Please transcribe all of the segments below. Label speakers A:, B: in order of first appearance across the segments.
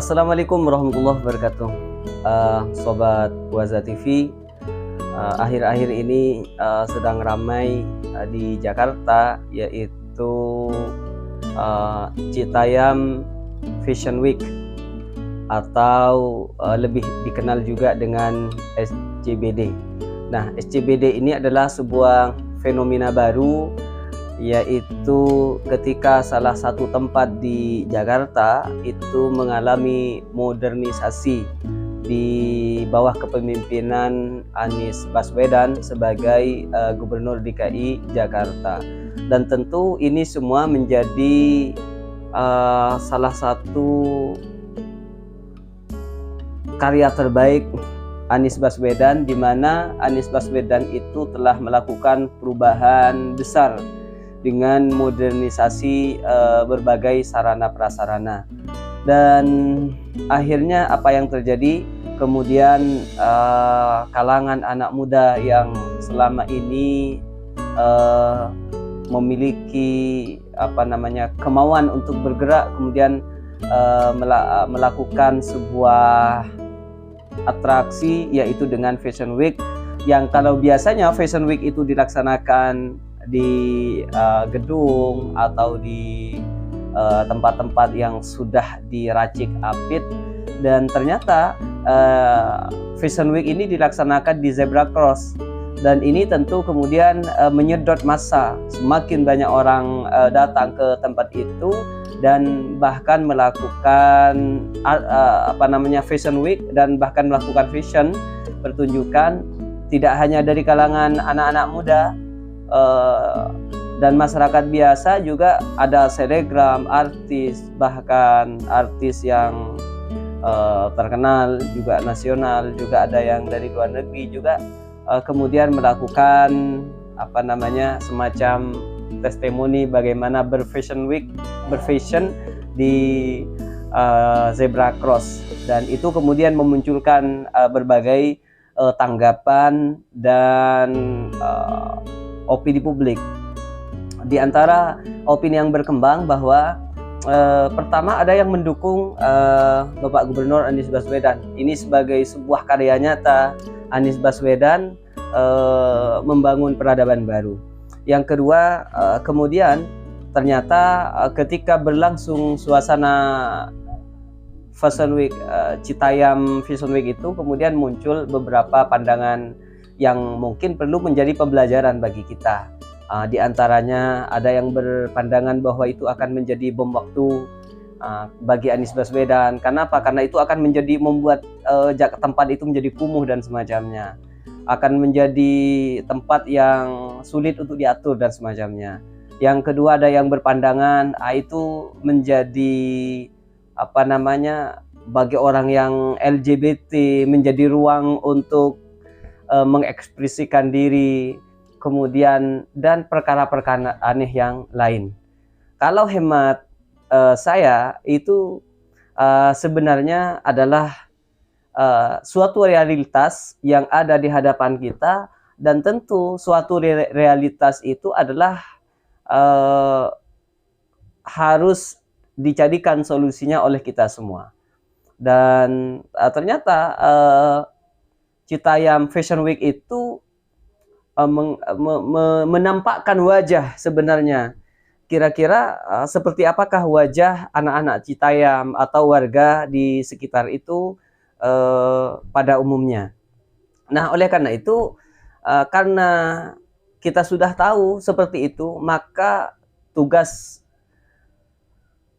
A: Assalamualaikum warahmatullahi wabarakatuh. Sobat Waza TV, akhir-akhir ini sedang ramai di Jakarta, yaitu Citayam Fashion Week atau lebih dikenal juga dengan SCBD. Nah, SCBD ini adalah sebuah fenomena baru, yaitu ketika salah satu tempat di Jakarta itu mengalami modernisasi di bawah kepemimpinan Anies Baswedan sebagai Gubernur DKI Jakarta. Dan tentu ini semua menjadi salah satu karya terbaik Anies Baswedan, di mana Anies Baswedan itu telah melakukan perubahan besar dengan modernisasi berbagai sarana prasarana. Dan akhirnya apa yang terjadi? Kemudian kalangan anak muda yang selama ini memiliki kemauan untuk bergerak, kemudian melakukan sebuah atraksi, yaitu dengan Fashion Week, yang kalau biasanya Fashion Week itu dilaksanakan di gedung atau di tempat-tempat yang sudah diracik apit, dan ternyata Fashion Week ini dilaksanakan di Zebra Cross, dan ini tentu kemudian menyedot massa. Semakin banyak orang datang ke tempat itu dan bahkan melakukan Fashion Week, dan bahkan melakukan fashion pertunjukan, tidak hanya dari kalangan anak-anak muda dan masyarakat biasa, juga ada selebgram, artis, bahkan artis yang terkenal juga nasional, juga ada yang dari luar negeri juga kemudian melakukan semacam testimoni bagaimana berfashion di Zebra Cross, dan itu kemudian memunculkan berbagai tanggapan dan opini publik. Di antara opini yang berkembang bahwa pertama ada yang mendukung Bapak Gubernur Anies Baswedan. Ini sebagai sebuah karya nyata Anies Baswedan membangun peradaban baru. Yang kedua, kemudian ternyata ketika berlangsung suasana Fashion Week, Citayam Fashion Week itu, kemudian muncul beberapa pandangan yang mungkin perlu menjadi pembelajaran bagi kita. Di antaranya ada yang berpandangan bahwa itu akan menjadi bom waktu bagi Anies Baswedan. Kenapa? Karena itu akan membuat tempat itu menjadi kumuh dan semacamnya. Akan menjadi tempat yang sulit untuk diatur dan semacamnya. Yang kedua, ada yang berpandangan itu menjadi bagi orang yang LGBT, menjadi ruang untuk mengekspresikan diri, kemudian dan perkara-perkara aneh yang lain. Kalau hemat saya itu sebenarnya adalah suatu realitas yang ada di hadapan kita, dan tentu suatu realitas itu adalah harus dicarikan solusinya oleh kita semua. Dan ternyata Citayam Fashion Week itu menampakkan wajah sebenarnya. Kira-kira seperti apakah wajah anak-anak Citayam atau warga di sekitar itu pada umumnya. Nah, oleh karena itu, karena kita sudah tahu seperti itu, maka tugas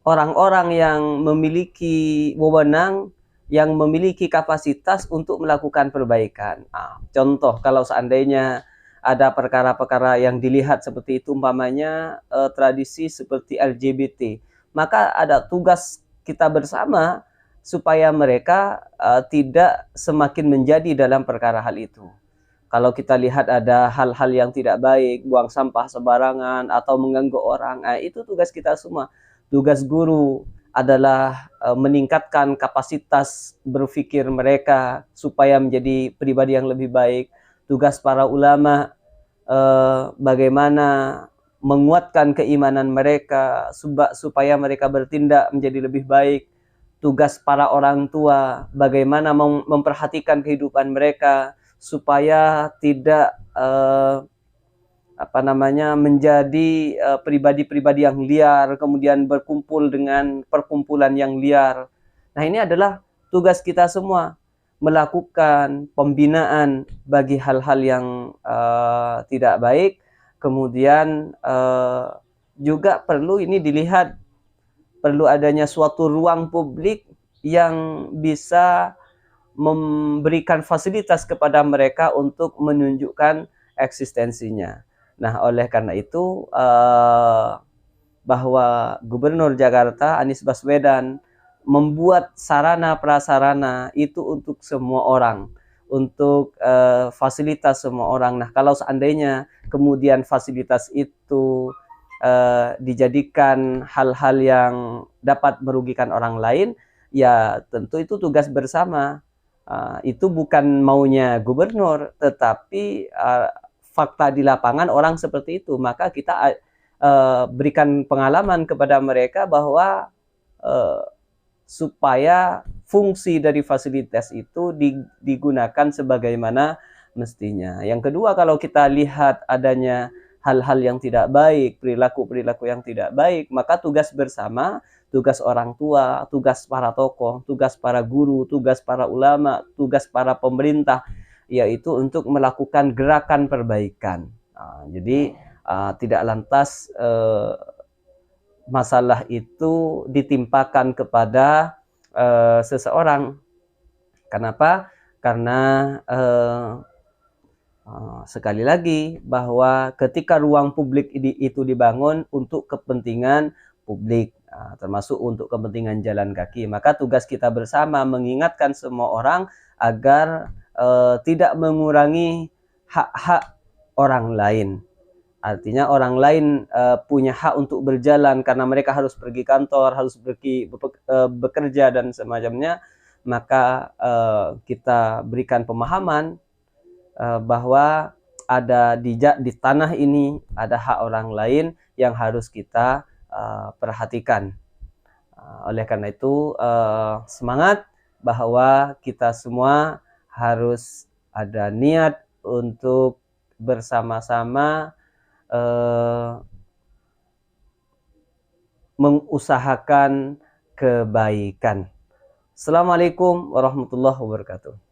A: orang-orang yang memiliki wewenang, yang memiliki kapasitas untuk melakukan perbaikan. Contoh, kalau seandainya ada perkara-perkara yang dilihat seperti itu, umpamanya tradisi seperti LGBT, maka ada tugas kita bersama supaya mereka tidak semakin menjadi dalam perkara hal itu. Kalau kita lihat ada hal-hal yang tidak baik, buang sampah sembarangan atau mengganggu orang, itu tugas kita semua. Tugas guru adalah meningkatkan kapasitas berpikir mereka supaya menjadi pribadi yang lebih baik. Tugas para ulama bagaimana menguatkan keimanan mereka supaya mereka bertindak menjadi lebih baik. tugas para orang tua, bagaimana memperhatikan kehidupan mereka supaya tidak menjadi pribadi-pribadi yang liar, kemudian berkumpul dengan perkumpulan yang liar. Nah, ini adalah tugas kita semua, melakukan pembinaan bagi hal-hal yang tidak baik. Kemudian juga perlu ini dilihat, perlu adanya suatu ruang publik yang bisa memberikan fasilitas kepada mereka untuk menunjukkan eksistensinya. Nah, oleh karena itu bahwa Gubernur Jakarta Anies Baswedan membuat sarana prasarana itu untuk semua orang, untuk fasilitas semua orang. Nah, kalau seandainya kemudian fasilitas itu dijadikan hal-hal yang dapat merugikan orang lain, ya tentu itu tugas bersama. Itu bukan maunya gubernur, tetapi fakta di lapangan orang seperti itu. Maka kita berikan pengalaman kepada mereka bahwa supaya fungsi dari fasilitas itu digunakan sebagaimana mestinya. Yang kedua, kalau kita lihat adanya hal-hal yang tidak baik, perilaku-perilaku yang tidak baik, maka tugas bersama, tugas orang tua, tugas para tokoh, tugas para guru, tugas para ulama, tugas para pemerintah, yaitu untuk melakukan gerakan perbaikan. Jadi tidak lantas masalah itu ditimpakan kepada seseorang. Kenapa? Karena sekali lagi bahwa ketika ruang publik itu dibangun untuk kepentingan publik, termasuk untuk kepentingan jalan kaki, maka tugas kita bersama mengingatkan semua orang agar tidak mengurangi hak-hak orang lain. Artinya orang lain punya hak untuk berjalan karena mereka harus pergi kantor, harus pergi bekerja dan semacamnya, maka kita berikan pemahaman bahwa ada di tanah ini ada hak orang lain yang harus kita perhatikan. Oleh karena itu semangat bahwa kita semua harus ada niat untuk bersama-sama mengusahakan kebaikan. Assalamualaikum warahmatullahi wabarakatuh.